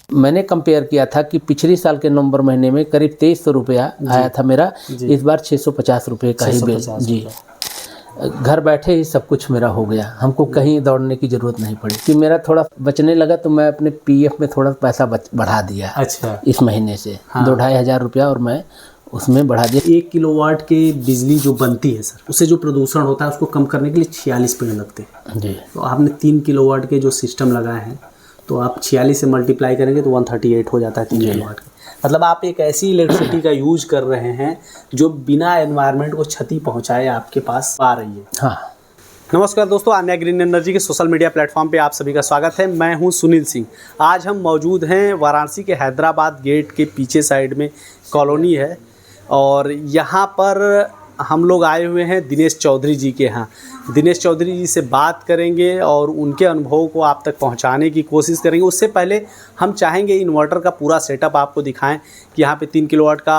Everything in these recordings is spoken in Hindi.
मैंने कंपेयर किया था कि पिछले साल के नवंबर महीने में करीब 2300 रुपया आया था मेरा, इस बार 650 रुपये का ही बिल। जी, घर बैठे ही सब कुछ मेरा हो गया, हमको कहीं दौड़ने की ज़रूरत नहीं पड़ी। कि मेरा थोड़ा बचने लगा तो मैं अपने पीएफ में थोड़ा पैसा बढ़ा दिया। अच्छा, इस महीने से 2-2.5 हज़ार रुपया और मैं उसमें बढ़ा दिया। 1 किलोवाट की बिजली जो बनती है सर, उससे जो प्रदूषण होता है उसको कम करने के लिए 46 पेड़ लगते हैं जी। तो आपने 3 किलोवाट के जो सिस्टम लगाए हैं, तो आप 46 से मल्टीप्लाई करेंगे तो 138 हो जाता है 3 किलोवाट का। मतलब आप एक ऐसी इलेक्ट्रिसिटी का यूज कर रहे हैं जो बिना एनवायरनमेंट को क्षति पहुंचाए आपके पास आ रही है। हाँ, नमस्कार दोस्तों, आन्या ग्रीन एनर्जी के सोशल मीडिया प्लेटफॉर्म पे आप सभी का स्वागत है। मैं हूं सुनील सिंह। आज हम मौजूद हैं वाराणसी के हैदराबाद गेट के पीछे साइड में कॉलोनी है, और यहाँ पर हम लोग आए हुए हैं दिनेश चौधरी जी के यहाँ। दिनेश चौधरी जी से बात करेंगे और उनके अनुभव को आप तक पहुँचाने की कोशिश करेंगे। उससे पहले हम चाहेंगे इन्वर्टर का पूरा सेटअप आपको दिखाएं कि यहाँ पे 3 किलोवाट का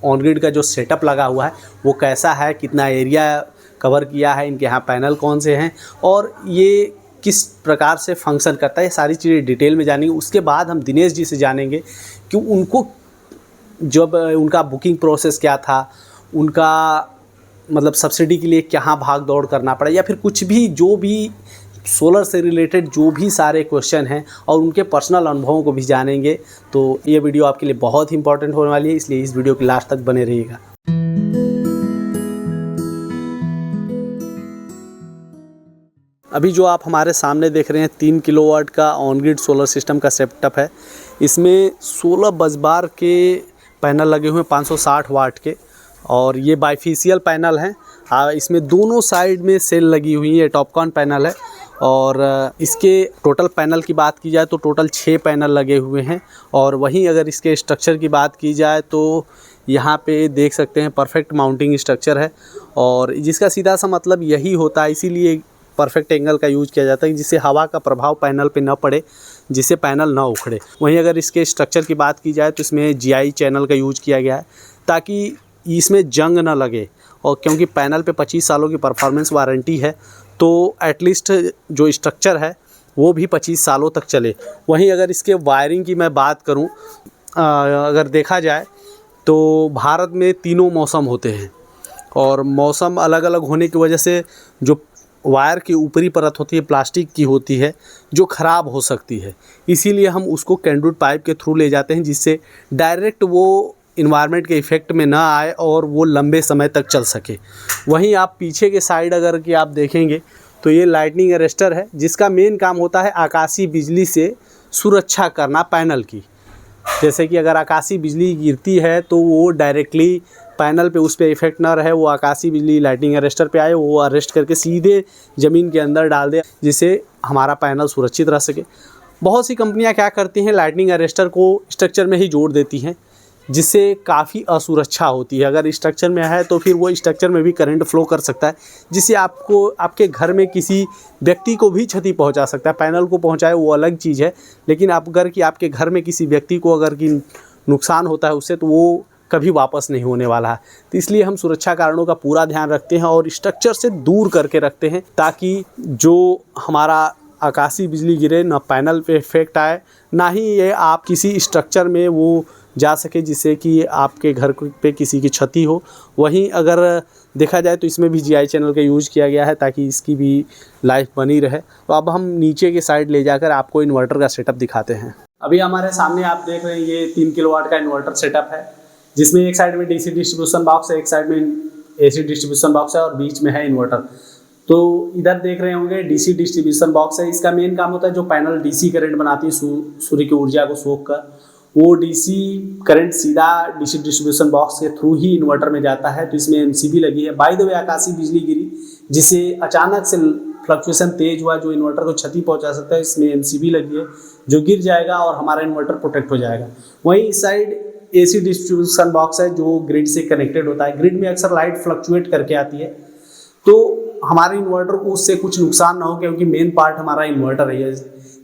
ऑन ग्रिड का जो सेटअप लगा हुआ है वो कैसा है, कितना एरिया कवर किया है, इनके यहाँ पैनल कौन से हैं और ये किस प्रकार से फंक्शन करता है, ये सारी चीज़ें डिटेल में जानेंगे। उसके बाद हम दिनेश जी से जानेंगे कि उनको जब उनका बुकिंग प्रोसेस क्या था, उनका मतलब सब्सिडी के लिए कहाँ भाग दौड़ करना पड़ा, या फिर कुछ भी जो भी सोलर से रिलेटेड जो भी सारे क्वेश्चन हैं, और उनके पर्सनल अनुभवों को भी जानेंगे। तो ये वीडियो आपके लिए बहुत ही इंपॉर्टेंट होने वाली है, इसलिए इस वीडियो के लास्ट तक बने रहिएगा। अभी जो आप हमारे सामने देख रहे हैं 3 किलोवाट का ऑन ग्रिड सोलर सिस्टम का सेटअप है। इसमें 16 बसबार के पैनल लगे हुए हैं 560 वाट के, और ये बाइफेशियल पैनल हैं। इसमें दोनों साइड में सेल लगी हुई है, टॉपकॉन पैनल है। और इसके टोटल पैनल की बात की जाए तो टोटल 6 पैनल लगे हुए हैं। और वहीं अगर इसके स्ट्रक्चर की बात की जाए तो यहाँ पे देख सकते हैं परफेक्ट माउंटिंग स्ट्रक्चर है, और जिसका सीधा सा मतलब यही होता है, इसीलिए परफेक्ट एंगल का यूज किया जाता है जिससे हवा का प्रभाव पैनल पे न पड़े, जिससे पैनल ना उखड़े। वहीं अगर इसके स्ट्रक्चर की बात की जाए तो इसमें जीआई चैनल का यूज किया गया है ताकि इसमें जंग ना लगे, और क्योंकि पैनल पे 25 सालों की परफॉर्मेंस वारंटी है तो एटलीस्ट जो स्ट्रक्चर है वो भी 25 सालों तक चले। वहीं अगर इसके वायरिंग की मैं बात करूं, अगर देखा जाए तो भारत में तीनों मौसम होते हैं, और मौसम अलग अलग होने की वजह से जो वायर की ऊपरी परत होती है प्लास्टिक की होती है जो ख़राब हो सकती है, इसीलिए हम उसको कैंडुट पाइप के थ्रू ले जाते हैं जिससे डायरेक्ट वो इन्वायरमेंट के इफ़ेक्ट में ना आए और वो लंबे समय तक चल सके। वहीं आप पीछे के साइड अगर कि आप देखेंगे तो ये लाइटनिंग अरेस्टर है जिसका मेन काम होता है आकाशीय बिजली से सुरक्षा करना पैनल की। जैसे कि अगर आकाशीय बिजली गिरती है तो वो डायरेक्टली पैनल पे उस पर इफेक्ट ना रहे, वो आकाशीय बिजली लाइटिंग अरेस्टर पे आए, वो अरेस्ट करके सीधे ज़मीन के अंदर डाल दे जिससे हमारा पैनल सुरक्षित रह सके। बहुत सी कंपनियां क्या करती हैं, लाइटिंग अरेस्टर को स्ट्रक्चर में ही जोड़ देती हैं जिससे काफ़ी असुरक्षा होती है। अगर स्ट्रक्चर में है तो फिर वो स्ट्रक्चर में भी करंट फ्लो कर सकता है जिससे आपको आपके घर में किसी व्यक्ति को भी क्षति पहुंचा सकता है। पैनल को पहुंचाए वो अलग चीज़ है, लेकिन आप अगर कि आपके घर में किसी व्यक्ति को अगर कि नुकसान होता है उससे, तो वो कभी वापस नहीं होने वाला है। तो इसलिए हम सुरक्षा कारणों का पूरा ध्यान रखते हैं और स्ट्रक्चर से दूर करके रखते हैं ताकि जो हमारा आकाशीय बिजली गिरे ना पैनल पे इफेक्ट आए, ना ही ये आप किसी स्ट्रक्चर में वो जा सके जिससे कि आपके घर पे किसी की क्षति हो। वहीं अगर देखा जाए तो इसमें भी जीआई चैनल का यूज़ किया गया है ताकि इसकी भी लाइफ बनी रहे। तो अब हम नीचे के साइड ले जाकर आपको इन्वर्टर का सेटअप दिखाते हैं। अभी हमारे सामने आप देख रहे हैं ये 3 किलोवाट का इन्वर्टर सेटअप है जिसमें एक साइड में डीसी डिस्ट्रीब्यूशन बॉक्स है, एक साइड में एसी डिस्ट्रीब्यूशन बॉक्स है और बीच में है इन्वर्टर। तो इधर देख रहे होंगे डीसी डिस्ट्रीब्यूशन बॉक्स है। इसका मेन काम होता है जो पैनल डीसी करंट बनाती है सूर्य की ऊर्जा को सोख कर, वो डीसी करंट सीधा डीसी डिस्ट्रीब्यूशन बॉक्स के थ्रू ही इन्वर्टर में जाता है। तो इसमें एमसीबी लगी है। बाय द वे आकाशीय बिजली गिरी जिसे अचानक से फ्लक्चुएशन तेज हुआ जो इन्वर्टर को क्षति पहुंचा सकता है, इसमें एमसीबी लगी है जो गिर जाएगा और हमारा इन्वर्टर प्रोटेक्ट हो जाएगा। वहीं इस साइड एसी डिस्ट्रीब्यूशन बॉक्स है जो ग्रिड से कनेक्टेड होता है। ग्रिड में अक्सर लाइट फ्लक्चुएट करके आती है तो हमारे इन्वर्टर को उससे कुछ नुकसान ना हो, क्योंकि मेन पार्ट हमारा इन्वर्टर है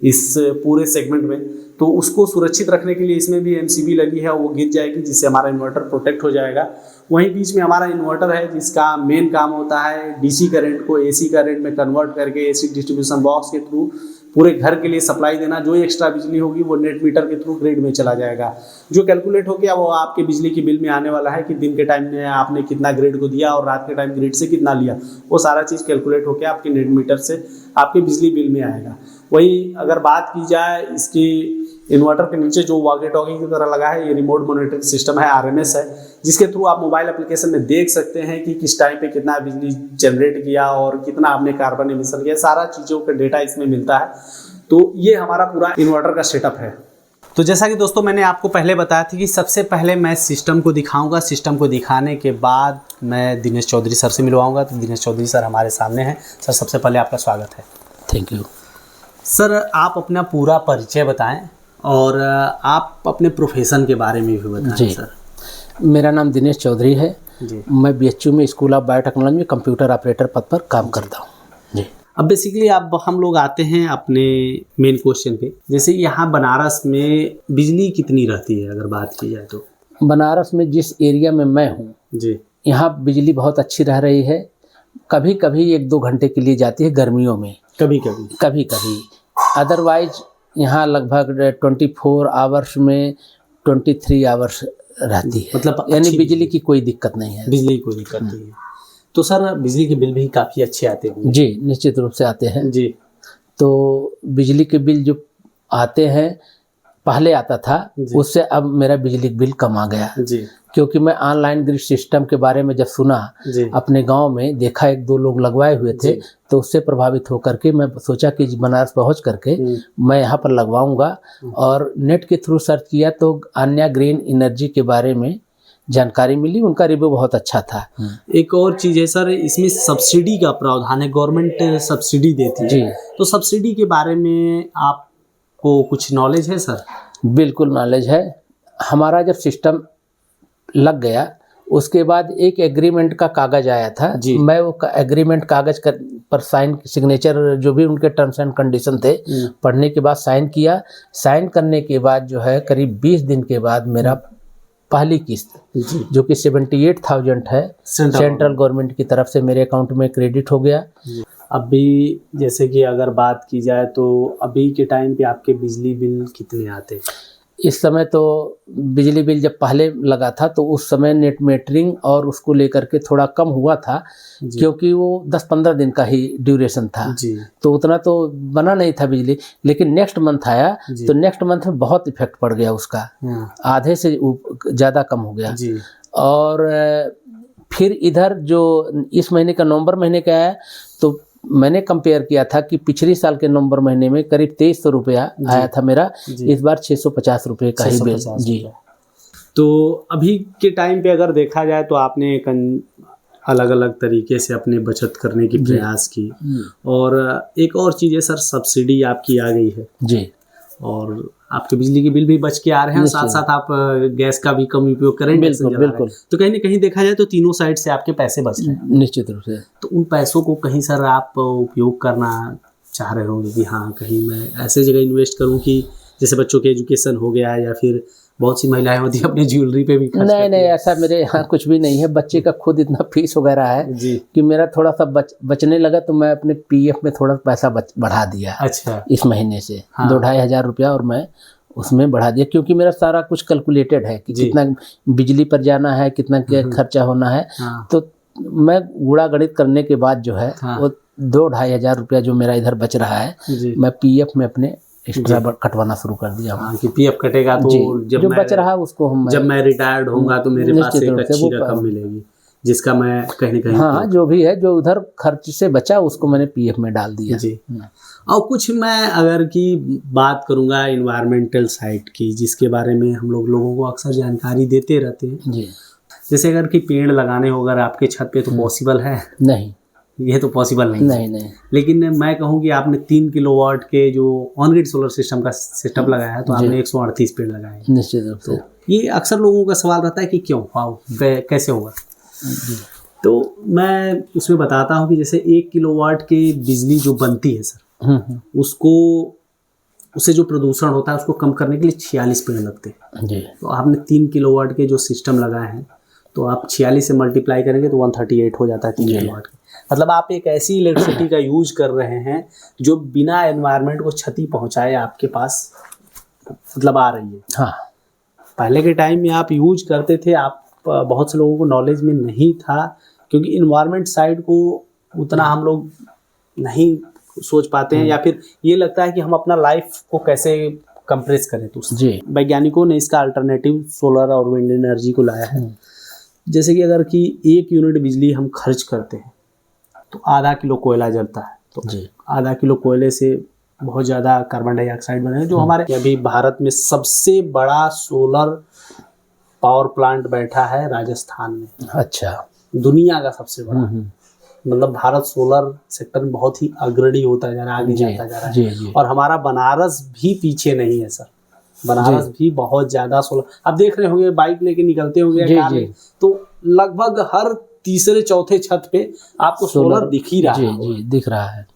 इस पूरे सेगमेंट में। तो उसको सुरक्षित रखने के लिए इसमें भी एमसीबी लगी है, वो गिर जाएगी जिससे हमारा इन्वर्टर प्रोटेक्ट हो जाएगा। वहीं बीच में हमारा इन्वर्टर है जिसका मेन काम होता है डीसी करंट को एसी करंट में कन्वर्ट करके एसी डिस्ट्रीब्यूशन बॉक्स के थ्रू पूरे घर के लिए सप्लाई देना, जो एक्स्ट्रा बिजली होगी वो नेट मीटर के थ्रू ग्रिड में चला जाएगा। जो कैलकुलेट हो गया वो आपके बिजली की बिल में आने वाला है कि दिन के टाइम में आपने कितना ग्रिड को दिया और रात के टाइम ग्रिड से कितना लिया, वो सारा चीज़ कैलकुलेट होकर आपके नेट मीटर से आपके बिजली बिल में आएगा। वही अगर बात की जाए इसकी इन्वर्टर के नीचे जो वॉकी टॉकी की तरह लगा है, ये रिमोट मॉनिटरिंग सिस्टम है, RMS है, जिसके थ्रू आप मोबाइल एप्लीकेशन में देख सकते हैं कि किस टाइम पे कितना बिजली जनरेट किया और कितना आपने कार्बन एमिशन किया, सारा चीज़ों का डेटा इसमें मिलता है। तो ये हमारा पूरा इन्वर्टर का सेटअप है। तो जैसा कि दोस्तों मैंने आपको पहले बताया था कि सबसे पहले मैं सिस्टम को दिखाऊंगा, सिस्टम को दिखाने के बाद मैं दिनेश चौधरी सर से मिलवाऊंगा। तो दिनेश चौधरी सर हमारे सामने हैं। सर सबसे पहले आपका स्वागत है। Thank you sir. आप अपना पूरा परिचय बताएं और आप अपने प्रोफेशन के बारे में भी बताएं। जी सर, मेरा नाम दिनेश चौधरी है जी। मैं BHU में स्कूल ऑफ बायोटेक्नोलॉजी में कंप्यूटर ऑपरेटर पद पर काम करता हूँ जी। अब बेसिकली अब हम लोग आते हैं अपने मेन क्वेश्चन पे। जैसे यहाँ बनारस में बिजली कितनी रहती है अगर बात की जाए तो? बनारस में जिस एरिया में मैं हूँ जी, यहाँ बिजली बहुत अच्छी रह रही है। कभी कभी 1-2 घंटे के लिए जाती है गर्मियों में, कभी कभी कभी कभी। अदरवाइज यहाँ लगभग 24 आवर्स में 23 आवर्स रहती है, मतलब यानी अच्छी बिजली की कोई दिक्कत नहीं है। बिजली कोई दिक्कत नहीं है। तो सर बिजली के बिल भी काफ़ी अच्छे आते होंगे? जी निश्चित रूप से आते हैं जी। तो बिजली के बिल जो आते हैं, पहले आता था जी। उससे अब मेरा बिजली बिल कम आ गया, जी क्योंकि मैं ऑनलाइन ग्रिड सिस्टम के बारे में जब सुना, जी अपने गांव में देखा 1-2 लोग लगवाए हुए थे, जी। तो उससे प्रभावित होकर के मैं सोचा कि बनारस पहुंच करके मैं यहाँ पर लगवाऊंगा। और नेट के थ्रू सर्च किया तो अन्या ग्रीन एनर्जी के बारे में जानकारी मिली, उनका रिव्यू बहुत अच्छा था। एक और चीज़ है सर, इसमें सब्सिडी का प्रावधान है, गवर्नमेंट सब्सिडी देती है जी। तो सब्सिडी के बारे में आपको कुछ नॉलेज है सर? बिल्कुल नॉलेज है। हमारा जब सिस्टम लग गया उसके बाद एक एग्रीमेंट का कागज़ आया था जी। मैं वो एग्रीमेंट कागज़ पर साइन, सिग्नेचर, जो भी उनके टर्म्स एंड कंडीशन थे, पढ़ने के बाद साइन किया। साइन करने के बाद जो है करीब 20 दिन के बाद मेरा पहली किस्त जी। जो कि 78,000 है सेंट्रल गवर्नमेंट की तरफ से मेरे अकाउंट में क्रेडिट हो गया। अभी जैसे कि अगर बात की जाए तो अभी के टाइम पे आपके बिजली बिल कितने आते हैं? इस समय तो बिजली बिल जब पहले लगा था तो उस समय नेट मीटरिंग और उसको लेकर के थोड़ा कम हुआ था, क्योंकि वो 10-15 दिन का ही ड्यूरेशन था जी। तो उतना तो बना नहीं था बिजली। लेकिन नेक्स्ट मंथ आया तो नेक्स्ट मंथ में बहुत इफेक्ट पड़ गया उसका, आधे से ज़्यादा कम हो गया जी। और फिर इधर जो इस महीने का नवंबर महीने का आया तो मैंने कंपेयर किया था कि पिछले साल के नवंबर महीने में करीब 2300 रुपया आया था मेरा, इस बार 650 रुपये का ही बिल जी। तो अभी के टाइम पे अगर देखा जाए तो आपने एक अलग अलग तरीके से अपने बचत करने की प्रयास की, और एक और चीज़ है सर, सब्सिडी आपकी आ गई है जी, और आपके बिजली के बिल भी बच के आ रहे हैं, साथ साथ आप गैस का भी कम उपयोग करेंगे। बिल्कुल बिल्कुल। तो कहीं ना कहीं देखा जाए तो तीनों साइड से आपके पैसे बच रहे हैं। निश्चित रूप से। तो उन पैसों को कहीं सर आप उपयोग करना चाह रहे होंगे कि हाँ कहीं मैं ऐसे जगह इन्वेस्ट करूँ कि जैसे बच्चों के एजुकेशन हो गया, या फिर बहुत सी महिलाएं होती है अपने ज्वेलरी पे भी खर्च नहीं नहीं, ऐसा मेरे यहाँ कुछ भी नहीं है। बच्चे का खुद इतना फीस वगैरह है जी कि मेरा थोड़ा सा बचने लगा तो मैं अपने PF में थोड़ा पैसा बढ़ा दिया। अच्छा। इस महीने से हाँ। 2-2.5 हज़ार रुपया और मैं उसमें बढ़ा दिया, क्योंकि मेरा सारा कुछ कैलकुलेटेड है कि कितना बिजली पर जाना है, कितना क्या खर्चा होना है। हाँ। तो मैं गुणा गणित करने के बाद जो है हाँ। वो 2-2.5 हज़ार रुपया जो मेरा इधर बच रहा है जी। मैं PF में अपने एक्स्ट्रा कटवाना शुरू कर दिया। हाँ, कि PF कटेगा तो जो बच रहा है उसको जब मैं रिटायर्ड होऊंगा तो मेरे पास एक अच्छी रकम मिलेगी जिसका मैं कहीं ना कहीं हाँ जो भी है जो उधर खर्च से बचा उसको मैंने PF में डाल दिया जी। और कुछ मैं अगर की बात करूँगा इन्वायरमेंटल साइड की, जिसके बारे में हम लोगों को अक्सर जानकारी देते रहते हैं जी। जैसे अगर कि पेड़ लगाने हो अगर आपके छत पे तो पॉसिबल है? नहीं, ये तो पॉसिबल नहीं। लेकिन मैं कहूँ कि आपने 3 किलोवाट के जो ऑन ग्रिड सोलर सिस्टम का सेटअप लगाया है तो आपने 138 पेड़ लगाए। निश्चित रूप से। ये अक्सर लोगों का सवाल रहता है कि क्यों, कैसे होगा? तो मैं उसमें बताता हूँ कि जैसे 1 किलोवाट की बिजली जो बनती है सर, उससे जो प्रदूषण होता है उसको कम करने के लिए 46 पेड़ लगते हैं। तो आपने 3 किलोवाट के जो सिस्टम लगाए हैं तो आप 46 से मल्टीप्लाई करेंगे तो 138 हो जाता है 3 किलोवाट का। मतलब आप एक ऐसी इलेक्ट्रिसिटी का यूज कर रहे हैं जो बिना एनवायरनमेंट को क्षति पहुंचाए आपके पास मतलब आ रही है। हाँ। पहले के टाइम में आप यूज करते थे, आप बहुत से लोगों को नॉलेज में नहीं था, क्योंकि इन्वायरमेंट साइड को उतना हम लोग नहीं सोच पाते हैं, या फिर ये लगता है कि हम अपना लाइफ को कैसे कंप्रेस करें। तो जी। वैज्ञानिकों ने इसका अल्टरनेटिव सोलर और विंड एनर्जी को लाया है। जैसे कि अगर कि 1 यूनिट बिजली हम खर्च करते हैं तो आधा किलो कोयला जलता है, तो जी। आधा किलो कोयले से बहुत ज़्यादा कार्बन डाइऑक्साइड बने, जो हमारे अभी भारत में सबसे बड़ा सोलर पावर प्लांट बैठा है राजस्थान में। अच्छा। दुनिया का सबसे बड़ा। मतलब भारत सोलर सेक्टर में बहुत ही अग्रणी होता जा रहा है, आगे जाता जा रहा है। जी, जी। और हमारा बनारस भी पीछे नहीं है सर, बनारस भी बहुत ज्यादा सोलर, आप देख रहे होंगे बाइक लेके निकलते होंगे जी, कार जी। में, तो लगभग हर तीसरे चौथे छत पे आपको सोलर दिख ही रहा जी, है। जी दिख रहा है।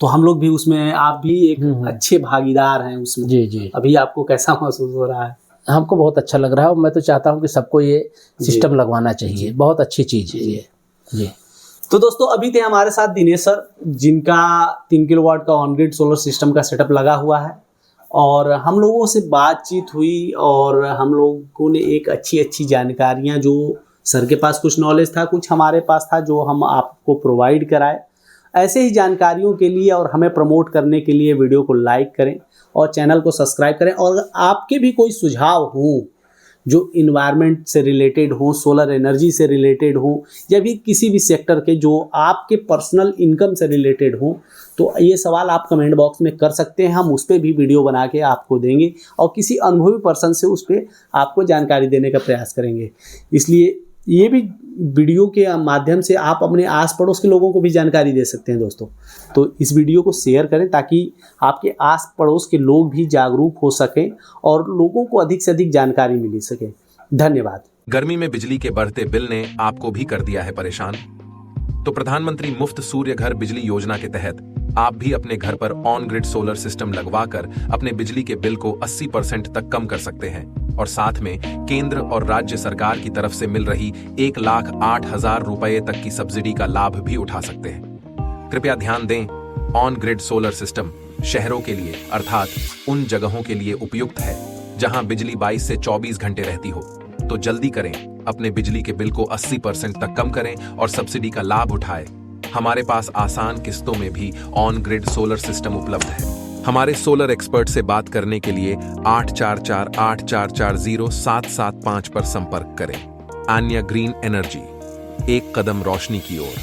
तो हम लोग भी उसमें, आप भी एक अच्छे भागीदार हैं उसमें। जी, जी। अभी आपको कैसा महसूस हो रहा है? हमको बहुत अच्छा लग रहा है और मैं तो चाहता हूँ कि सबको ये सिस्टम लगवाना चाहिए, बहुत अच्छी चीज़ है ये। जी। तो दोस्तों अभी थे हमारे साथ दिनेश सर, जिनका 3 किलोवाट का ऑन ग्रिड सोलर सिस्टम का सेटअप लगा हुआ है, और हम लोगों से बातचीत हुई और हम लोगों ने एक अच्छी जानकारियां, जो सर के पास कुछ नॉलेज था, कुछ हमारे पास था, जो हम आपको प्रोवाइड कराए। ऐसे ही जानकारियों के लिए और हमें प्रमोट करने के लिए वीडियो को लाइक करें और चैनल को सब्सक्राइब करें। और अगर आपके भी कोई सुझाव हो जो इन्वायरमेंट से रिलेटेड हो, सोलर एनर्जी से रिलेटेड हो, या भी किसी भी सेक्टर के जो आपके पर्सनल इनकम से रिलेटेड हो, तो ये सवाल आप कमेंट बॉक्स में कर सकते हैं। हम उस पर भी वीडियो बना के आपको देंगे और किसी अनुभवी पर्सन से उस पर आपको जानकारी देने का प्रयास करेंगे। इसलिए ये भी वीडियो के माध्यम से आप अपने आस पड़ोस के लोगों को भी जानकारी दे सकते हैं दोस्तों। तो इस वीडियो को शेयर करें ताकि आपके आस पड़ोस के लोग भी जागरूक हो सकें और लोगों को अधिक से अधिक जानकारी मिल सके। धन्यवाद। गर्मी में बिजली के बढ़ते बिल ने आपको भी कर दिया है परेशान? तो प्रधानमंत्री मुफ्त सूर्य घर बिजली योजना के तहत आप भी अपने घर पर ऑन ग्रिड सोलर सिस्टम लगवाकर अपने बिजली के बिल को 80% तक कम कर सकते हैं, और साथ में केंद्र और राज्य सरकार की तरफ से मिल रही 1,08,000 रुपए तक की सब्सिडी का लाभ भी उठा सकते हैं। कृपया ध्यान दें, ऑन ग्रिड सोलर सिस्टम शहरों के लिए अर्थात उन जगहों के लिए उपयुक्त है जहां बिजली 22 से 24 घंटे रहती हो। तो जल्दी करें, अपने बिजली के बिल को 80% तक कम करें और सब्सिडी का लाभ उठाएं। हमारे पास आसान किस्तों में भी ऑन ग्रिड सोलर सिस्टम उपलब्ध है। हमारे सोलर एक्सपर्ट से बात करने के लिए 8448440775 पर संपर्क करें। आन्या ग्रीन एनर्जी, एक कदम रोशनी की ओर।